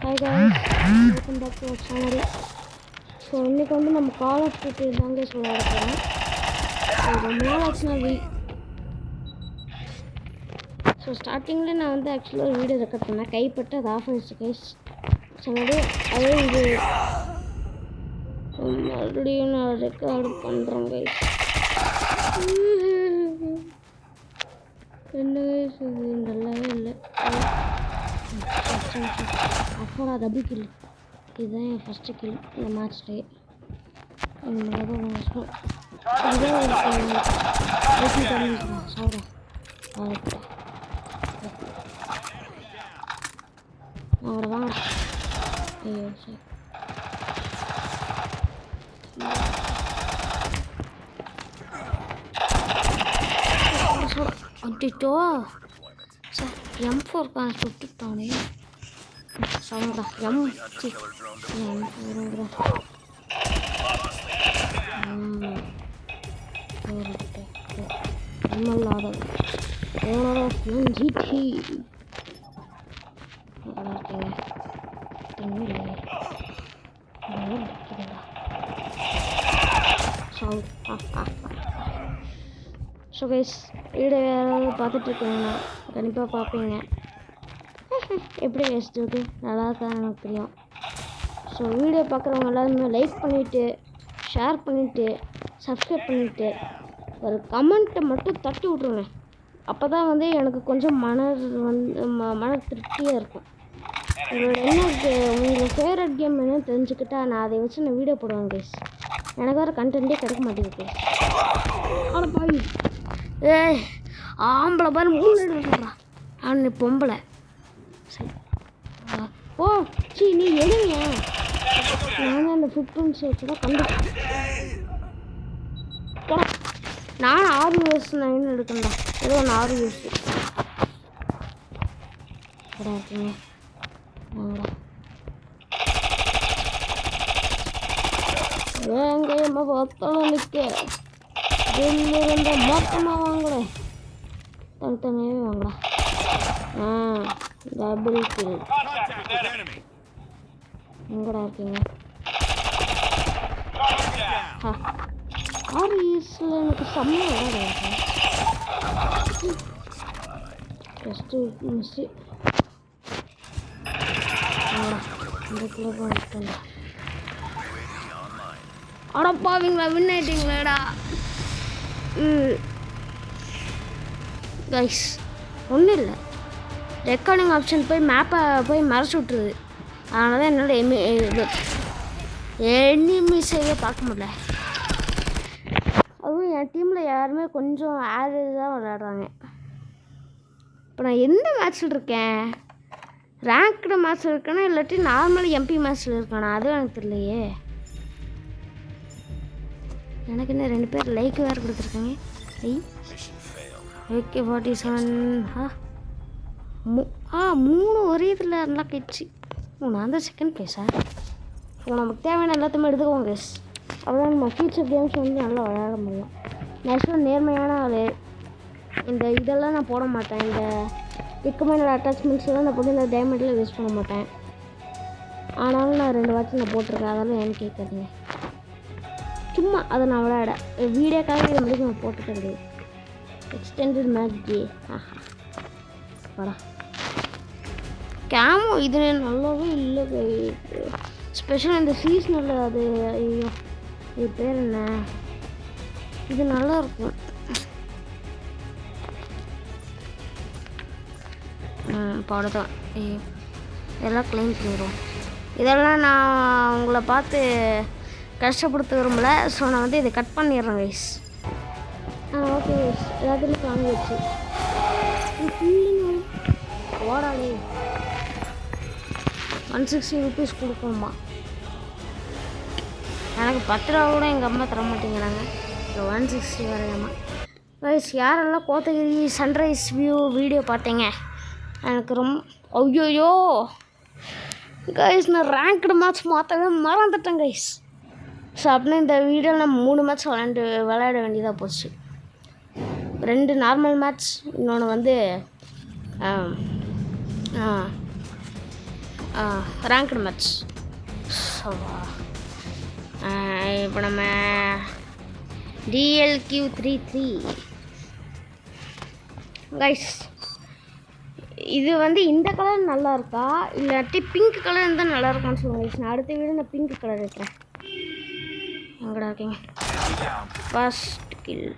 Hi guys, welcome back to our channel. So இன்னைக்கு வந்து நம்ம கால் ஆஃப் டியூட்டி தாங்க சொல்ல போறோம். ரொம்ப நாள் ஆச்சுனா ஸோ ஸ்டார்டிங்கில் நான் வந்து ஆக்சுவலாக ஒரு வீடியோ ரெக்கார்ட் பண்ணேன், கைப்பட்டு அது ஆஃப் ஆகிடுச்சு கைஸ். ஸோ அதே இது மறுபடியும் நான் ரெக்கார்டு பண்ணுறேன் கைஸ். என்ன கைஸ் இது நல்லாவே இல்லை. அப்புறம் டபுள் கில், இதுதான் என் ஃபஸ்ட்டு கில் இந்த மேட்ச்லேயே. அவரை வாங்க. ஐயோ சரி அட்டிட்டோ சார் M4 சுட்டுட்டானே. சவுண்டா M4 நம்மளாத ஜிடி ஸோ கைஸ் வீடியோ யாராவது பார்த்துட்ருக்கீங்கன்னா கண்டிப்பாக பார்ப்பீங்க. எப்படி பேசுறது நல்லா இருக்கான்னு எனக்கு தெரியும். ஸோ வீடியோ பார்க்குறவங்க எல்லாருமே லைக் பண்ணிவிட்டு, ஷேர் பண்ணிவிட்டு, சப்ஸ்கிரைப் பண்ணிவிட்டு, ஒரு கமெண்ட்டை மட்டும் தட்டி விட்ருங்க. அப்போ தான் வந்து எனக்கு கொஞ்சம் மன திருப்தியாக இருக்கும். உங்கள் ஃபேவரட் கேம் என்னன்னு தெரிஞ்சுக்கிட்டா நான் அதை வச்சு நான் வீடியோ போடுவேன் கைஸ். எனக்கு வேறு கண்டென்ட்டே கிடைக்க மாட்டேங்குது கைஸ். ஆனால் பாய் ஆம்பளை பாரு 3 சொல்கிறான். அவனு பொம்பளை. சரி ஓ சி நீ எடுங்க. நானும் அந்த ஃபிஃப்டின்ஸ் வச்சு தான் கண்டுபிடிச்சேன். நானும் 6 US 9 எடுக்கண்டா. ஏதோ ஒன்று 6 US கடை இருக்குங்க. எங்கேயுமா பார்த்தாலும் நிற்க இருந்த மொத்தமாக வாங்கலை, தனித்தனியாகவே வாங்கலாம். டபுள் கில் எங்கடா இருக்கீங்க? 6 யூஸில் எனக்கு செம்ம விளையாடுவேன். ஃபஸ்ட்டு மிஸ்ஸு இந்த கிலோ போட்டேன். அடப்பாவீங்களா, வின் ஆயிட்டீங்களாடா கைஸ். ஒன்றும் இல்லை, ரெக்கார்டிங் ஆப்ஷன் போய் மேப்பை போய் மறைச்சி விட்ருது. அதனால தான் என்னால் எனிமிஸையே பார்க்க முடியல. அதுவும் என் டீமில் யாருமே கொஞ்சம் ஆவரேஜ் தான் விளையாடுறாங்க. இப்போ நான் எந்த மேட்ச்சில் இருக்கேன்? ரேங்க்டு மேட்ச்சில் இருக்கேன்னா இல்லாட்டி நார்மல் MP மேட்ச்சில் இருக்கானா? அதுவும் எனக்கு தெரியலையே. எனக்கு என்ன 2 பேர் லைக் வேறு கொடுத்துருக்காங்க. AK-47 3 ஒரே இதில் நல்லா கிடுச்சு. நான் தான் செகண்ட் ப்ளேஸா? ஸோ நமக்கு தேவையான எல்லாத்தையுமே எடுத்துக்கோங்க கைஸ். அப்போதான் நம்ம ஃபியூச்சர் கேம்ஸ் வந்து நல்லா விளையாட முடியும். நேச்சுரல் நேர்மையான ஆள். இந்த இதெல்லாம் நான் போட மாட்டேன். இந்த எக்கமான அட்டாச்மெண்ட்ஸ் எல்லாம் நான் போட்டு இந்த டைமண்டில் யூஸ் பண்ண மாட்டேன். ஆனாலும் நான் 2 வாட்சி நான் போட்டிருக்கேன். அதெல்லாம் ஏன்னு கேட்காதீங்க. சும்மா அதை நான் விளையாட வீடியோக்காக இதை மாதிரி நான் போட்டுக்கிறது. எக்ஸ்டெண்டட் மேட்ச் கே வாடா கேமோ இது நல்லாவே இல்லை. ஸ்பெஷலாக இந்த சீசனில் அது ஐயோ இது பேர் என்ன, இது நல்லா இருக்கும். படத்தான் இதெல்லாம் க்ளைம் பண்ணிடுவோம். இதெல்லாம் நான் உங்களை பார்த்து கஷ்டப்படுத்த விரும்பலை. ஸோ நான் வந்து இதை கட் பண்ணிடுறேன் கைஸ். ஓகே கைஸ், எல்லாத்துலேயும் வாங்கி வச்சு ஓடாலே 160 rupees கொடுக்கணுமா? எனக்கு 10 ரூபா கூட எங்கள் அம்மா தர மாட்டேங்கிறாங்க. 160 வரையாமா கைஸ். யாரெல்லாம் கோத்தகிரி சன்ரைஸ் வியூ வீடியோ பார்த்தீங்க? எனக்கு ரொம்ப ஐயோயோ கைஸ், நான் ரேங்க்டு மேட்ச் மாற்றவே மறந்துட்டேன் கைஸ். ஸோ அப்படின்னா இந்த வீடியோவில் நம்ம 3 மேட்ச் விளையாட வேண்டியதாக போச்சு. 2 நார்மல் மேட்ச், இன்னொன்று வந்து ரேங்க்டு மேட்ச். இப்போ நம்ம DLQ33 கைஸ், இது வந்து இந்த கலர் நல்லா இருக்கா இல்லாட்டி பிங்க் கலர் இருந்தால் நல்லா இருக்கும்னு சொல்லுங்க கைஸ். நான் அடுத்த வீடு நான் பிங்க் கலர் வைக்கிறேன். எங்கடா இருக்கீங்க? ஃபர்ஸ்ட் கில்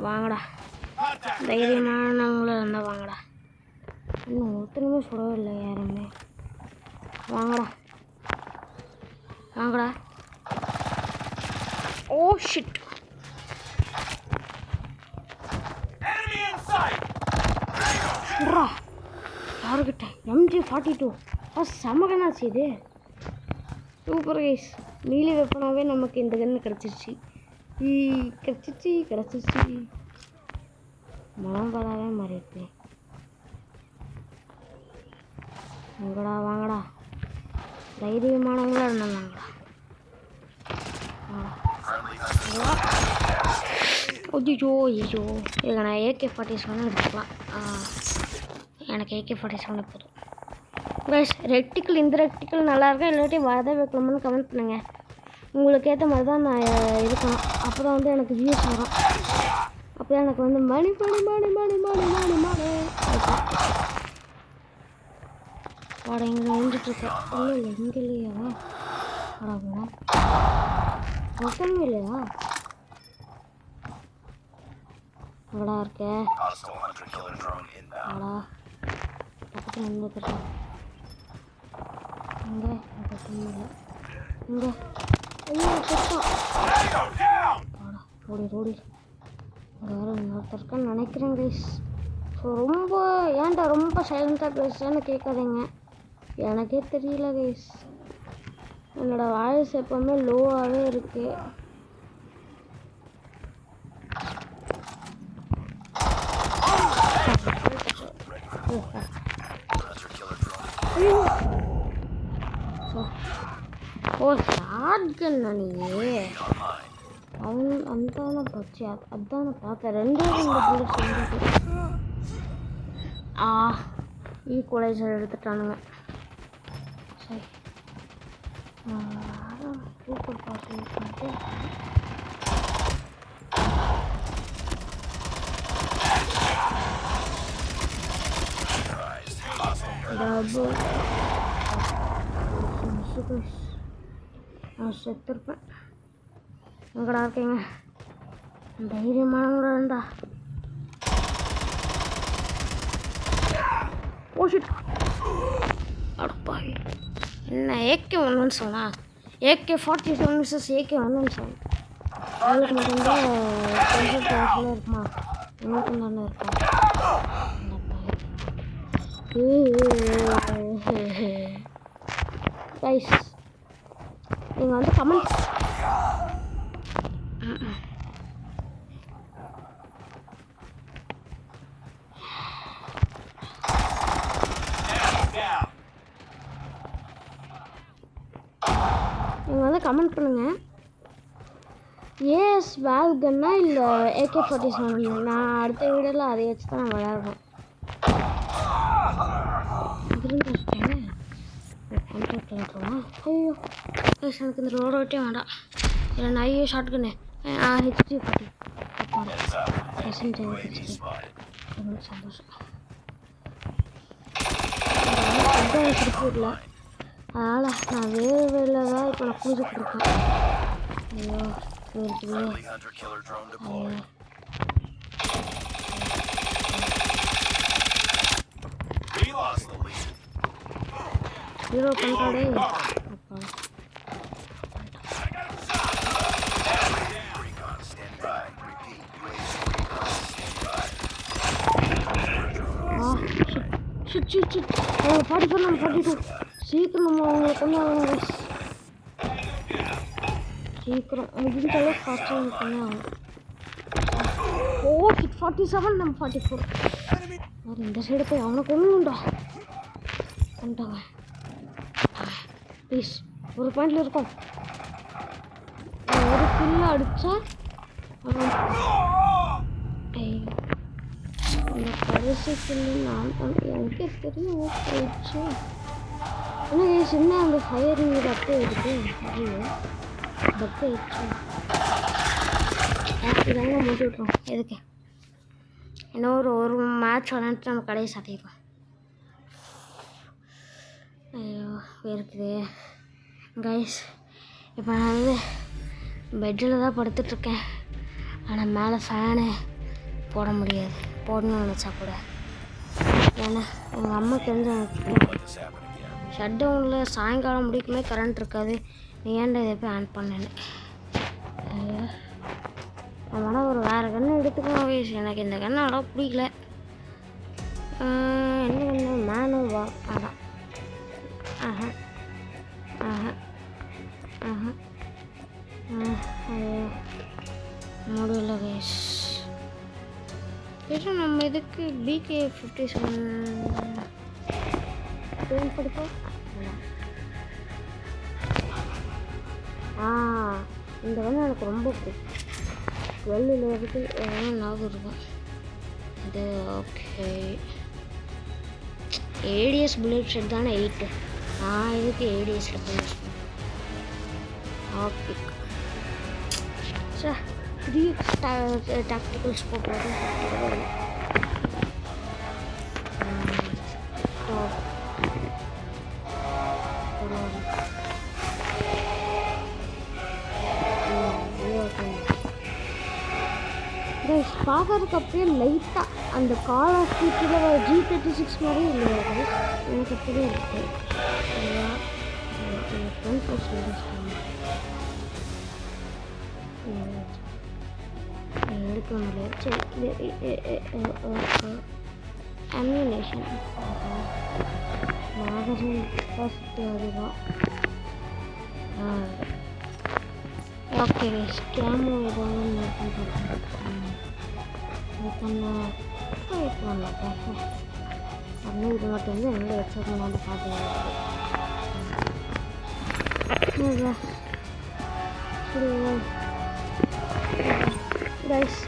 வாங்கடா, தைரியமானவங்கள இருந்தால் வாங்கடா. இன்னும் ஒருத்தனுமே சொல்லவே இல்லை யாருமே. வாங்கடா வாங்கடா. ஓ ஷிட், யாருக்கிட்ட MG42 செம்ம கண்ணாச்சு இது. சூப்பர் கைஸ், நீலி வெப்பனாவே நமக்கு இந்த கன்று கிடச்சிருச்சு. கிடச்சிருச்சு மனம்படாவே மாறிடுச்சு. வாங்கடா வாங்கடா, தைரியமானவங்களா இருந்தாங்கடா. ஐயோ இதை நான் AK-47 எடுத்துக்கலாம். எனக்கு AK-47 போதும் கைஸ். ரெக்டிக்கல், இந்த ரெக்டிக்கல் நல்லா இருக்கா இல்லாட்டி வதை வைக்கலாமான்னு கமெண்ட் பண்ணுங்கள். உங்களுக்கு ஏற்ற மாதிரி தான் நான் இருக்கணும். அப்போ தான் வந்து எனக்கு வியூஸ் வரும். அப்போ தான் எனக்கு வந்து மணி வாடா. இங்கே வந்துட்டுருக்கேன். இல்லை இங்கே இல்லையா? வாடாங்க மொத்தமே இல்லையா? எங்கடா இருக்க? வாடா பக்கத்தில் வந்துருக்கேன். இங்கே இல்லை இங்கே. ஐயோ சுத்தம். வாடா ஓடி. இங்கே வேறு இன்னொருத்தருக்குன்னு நினைக்கிறேன் கைஸ். ஸோ ரொம்ப ஏன்டா ரொம்ப சைலண்ட்டாக பேசுகிறேன்னு கேட்காதீங்க, எனக்கே தெரியல கைஸ். என்னோடய வாய்ஸ் எப்போவுமே லோவாகவே இருக்குது. ஓ ஷாட்கன்னா நீ? அந்தான பச்சு அதான பார்த்தேன். ரெண்டு புல்லட் சேர்ந்துட்டு ஈக்குவலைசர் எடுத்துட்டானுங்க. சரி சூப்பர் பாஸ் பண்ணிட்டு நான் செத்துருப்பேன். எங்கடா இருக்கீங்க? தைரியமானவங்களா இருந்தா. ஓஷிட் அடப்பாவி, என்ன AK-11 சொன்னா? AK-47 மிஸ்ஸஸ் AK-11 சொன்ன. அவங்களுக்கு மட்டும்தான் கொஞ்சம் கேர்ஃபுல்லாக இருக்குமா? எங்களுக்கு தானே இருக்கா? கைஸ் நீங்கள் வந்து கமெண்ட் கமெண்ட் பண்ணுங்கள். ஏஎஸ் வேல்கன்னா இல்லை AK-47? நான் அடுத்த வீடியோவில் அதை வச்சு தான் நான் விளையாடுறேன். ஐயோ எனக்கு இந்த ரோட விட்டே வேண்டாம். இல்லை நான் ஐயோ ஷார்ட்கன்னு HP40 ரொம்ப சந்தோஷம். இல்லை அதனால் நான் வேறு தான் இப்போ நான் பூஜைக்கிட்டுருக்கேன். ஐயோ ஹீரோ பண்ணுறாடே. அப்பா 44 நம்ம 42 சீக்கிரம் நம்ம அவங்களை கொண்டு ஆகணும். சீக்கிரம் முடிஞ்ச அளவுக்கு ஃபாஸ்ட்டாக கொண்டு ஆகணும். ஓ 47 நம்ம 44. வேறு இந்த சைடு போய் அவனை கொண்டுண்டா கொண்டாங்க ப்ளீஸ். ஒரு பாயிண்டில் இருக்கும். ஒரு கில்ல அடித்தா அந்த கடைசி கில்லு நான் எனக்கே தெரியும் போயிடுச்சு. ஆனால் சின்ன அந்த ஃபயரிங் அப்படியே இருக்குது. ஐயோ பக் ஆயிடுச்சு. இதாங்க முடிச்சு விட்றோம். எதுக்கு இன்னும் ஒரு மேட்ச் விளாண்டுட்டு நம்ம கடையை சாத்திடுவோம். ஐயோ இருக்குது கைஸ். இப்போ நான் வந்து பெட்டில் தான் படுத்துட்ருக்கேன். ஆனால் மேலே ஃபேனு போட முடியாது. போடணும்னு நினச்சா கூட ஏன்னா எங்கள் அம்மா தெரிஞ்ச ஷட் டவுனில் சாயங்காலம் முடிக்குமே கரண்ட் இருக்காது. நீ ஏன்டா இதை போய் ஆன் பண்ணேன்னு. அதனால் ஒரு வேறு கன்று எடுத்துக்கணும் வயசு. எனக்கு இந்த கன்று அவ்வளோ பிடிக்கல. என்ன கண்ணு மேனுவா அதான். ஆஹா ஆஹா ஆஹா முடியல கைஸ். இது நம்ம இதுக்கு BK-57 பயன்படுத்தோம். இந்த வந்து எனக்கு ரொம்ப பிடிக்கும். 12 இருக்கு ஞாபகம் இருக்கும் இது. ஓகே ADS புல்லட் ஷெட் தானே 8. நான் இதுக்கு ADSல போய் யூஸ் பண்ணுவேன். Okay sir 3x tactical scope பார்க்கறதுக்கு அப்படியே லைட்டாக அந்த கால் ஆஃப் டியூட்டியில் G36 மாதிரி இல்லையா கைஸ்? எனக்கு அப்படியே இருக்குது. எடுக்க முடியாது. சரி அம்யூனேஷன் மேகசின் ஃபஸ்ட்டு அதுதான். ஓகே கேமரா ஏதாவது அப்படின்னு இது மட்டும் வந்து எங்கே வச்சுருக்கணும் வந்து பார்த்து கைஸ்.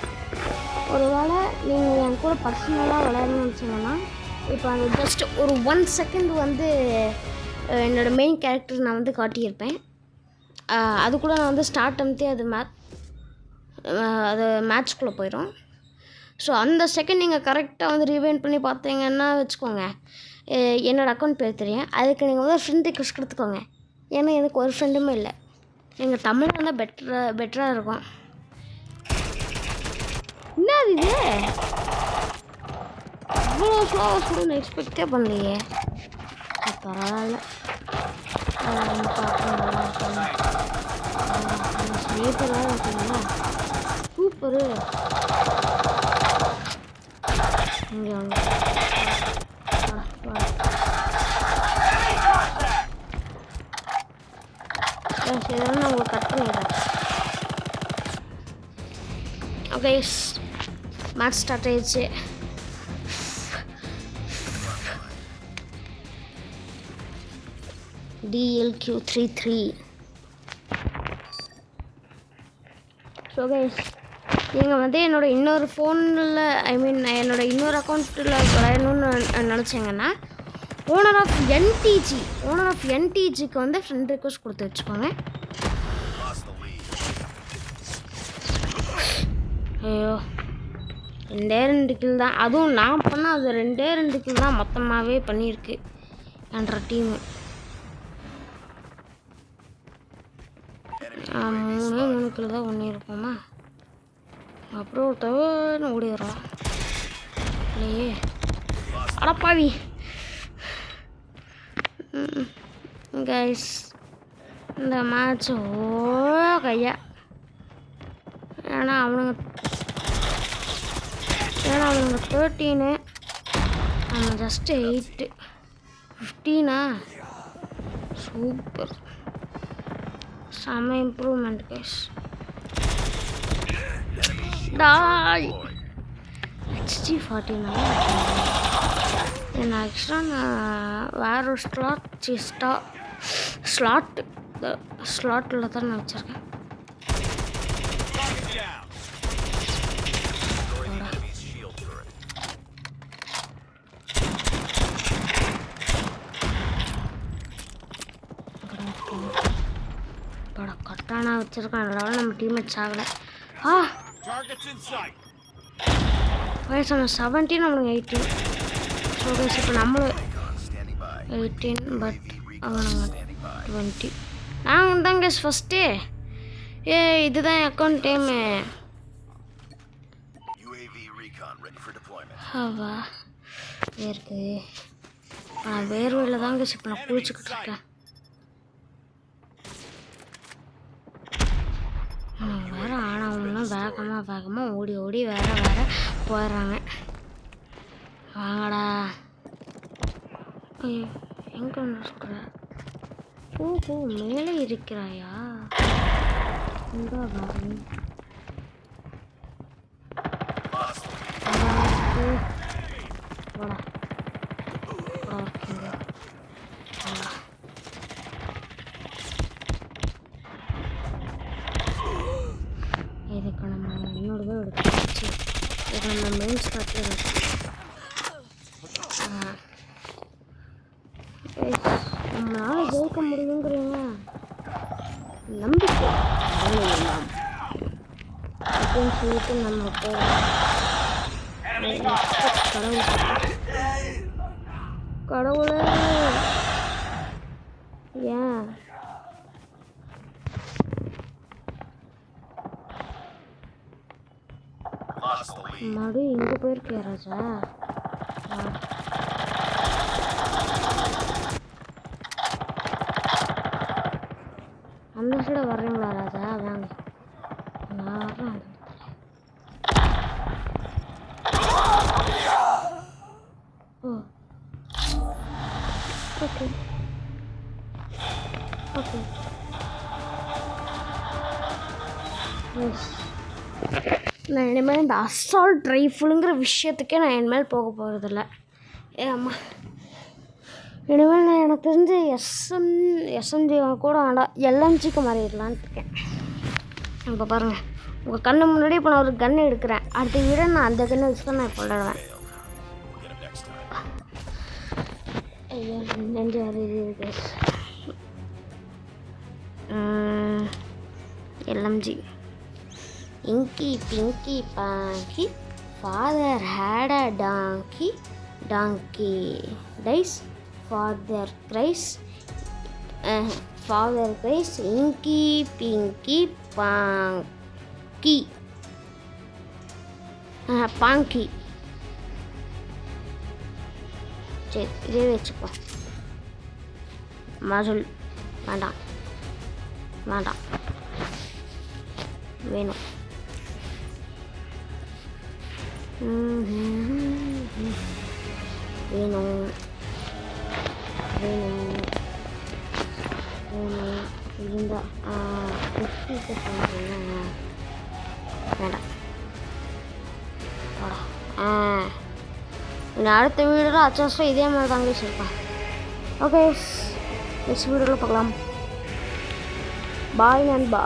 ஒரு வேளை நீங்கள் என் கூட பர்சனலாக விளையாடணும்னு வச்சிங்கன்னா இப்போ அந்த ஜஸ்ட் ஒரு 1 செகண்ட் வந்து என்னோடய மெயின் கேரக்டர் நான் வந்து காட்டியிருப்பேன். அது கூட நான் வந்து ஸ்டார்ட் அமுத்தி அது மேட்ச்குள்ளே போயிடும். ஸோ அந்த செகண்ட் நீங்கள் கரெக்டாக வந்து ரீவைண்ட் பண்ணி பார்த்தீங்கன்னா வச்சுக்கோங்க, என்னோடய அக்கௌண்ட் பேர் தெரியும். அதுக்கு நீங்கள் வந்து ஃப்ரெண்ட் ரிக்வெஸ்ட் கொடுத்துக்கோங்க. ஏன்னா எனக்கு ஒரு ஃப்ரெண்டுமே இல்லை. எங்கள் தமிழ் வந்து பெட்டராக இருக்கும். என்ன இது இவ்வளோ ஸ்லோவாக சொல்லணும்னு எக்ஸ்பெக்டே பண்ணலையே. பரவாயில்ல ஸ்னீப்பராக இருக்குங்களா? சூப்பரு. இங்கே வாங்க. இதெல்லாம் நான் உங்களுக்கு கட் பண்ணிடுறேன். ஓகே மேட்ச் ஸ்டார்ட் ஆயிடுச்சு. DLQ33. ஸோ கைஸ் நீங்கள் வந்து என்னோடய இன்னொரு ஃபோனில் என்னோடய இன்னொரு அக்கௌண்ட்டில் விளையாடணும்னு நினச்சிங்கன்னா ஓனர் ஆஃப் NTGக்கு வந்து ஃப்ரெண்ட் ரிக்வெஸ்ட் கொடுத்து வச்சுக்கோங்க. ஐயோ 2 கில் தான். அதுவும் நான் பண்ணால் அது 2 கில் தான் மொத்தமாகவே பண்ணியிருக்கு என்ற டீமு. 3 கில் தான் பண்ணியிருப்போமா. அப்புறம் ஒருத்தவன் ஓடிடுறான் இல்லையே. அடப்பாவி கைஸ் இந்த மேட்ச் கையா. ஏன்னா அவனுங்க 13, அவன் ஜஸ்ட்டு 8. 15 சூப்பர். செம்ம இம்ப்ரூவ்மெண்ட் கைஸ். டாய் HG40 என்ன ஆக்சுவலாக நான் வேற ஒரு ஸ்லாட்டில் தான் நான் வச்சுருக்கேன். பட கட்டானா வச்சுருக்கான். அதனால நம்ம டீம்மேட்ஸ் ஆகலை. வயசு 17 நம்மளுக்கு 18. ஸோ கைஸ் இப்போ நம்மளும் 18 பட் அவனுங்க 20. நாங்கள் தான் கைஸ் ஃபஸ்ட்டு. இதுதான் என் அக்கௌண்ட் டைமு. ஆவா வேர்க்கு நான் வேர்வையில் தான் கைஸ் இப்போ நான் குளிச்சுக்கிட்டு இருக்கேன். வேறு ஆனவங்களாம் வேகமாக ஓடி ஓடி வேற போயிடுறாங்க. வாங்கடா. எங்கே ஒன்று சொல்கிற? ஓஹோ மேலே இருக்கிறாயா? எங்கே வாங்க இதுக்கு நம்ம இன்னொரு தான் எடுத்து இதுக்கு நம்ம மெயின் ஸ்டார்ட்ல நம்மளால ஜெயிக்க முடியுங்கிறீங்க நம்பிக்கை அப்படின்னு சொல்லிட்டு நம்ம கடவுளே ஏன் மறு இங்கே போயிருக்கியா ராஜா? அந்த சைடு வர்றீங்களா ராஜா? வாங்க நான் வர்றேன். ஓ ஓகே ஓகே எஸ். நான் இனிமேல் இந்த அசால்ட் ரைஃபிளுங்கிற விஷயத்துக்கே நான் இனிமேல் போக போகிறதில்ல. அம்மா இனிமேல் நான் எனக்கு தெரிஞ்ச எஸ்எம்ஜி கூட வேண்டாம் எல்எம்ஜிக்கு மாறிடலான்ட்டு இருக்கேன். இப்போ பாருங்கள் உங்கள் கண்ணு முன்னாடி இப்போ நான் ஒரு கன்று எடுக்கிறேன். அடுத்த விட நான் அந்த கன்று வச்சு தான் நான் கொண்டாடுவேன். ஐயோ நெஞ்சு வருது. LMG Inky, Pinky, Panky, father had a donkey, dies, father cries, Inky, Pinky, Panky, Panky. சரி இதே வச்சுக்கோ. மசுல் வேண்டாம் வேணும். வேணும் இருந்தா வேண்டாம். அடுத்த வீடியோவில் அச்சாஸ்டாக இதே மாதிரி தாங்க வச்சுருப்பேன். ஓகே நெக்ஸ்ட் வீடியோவில் பார்க்கலாம். பாய் நண்பா.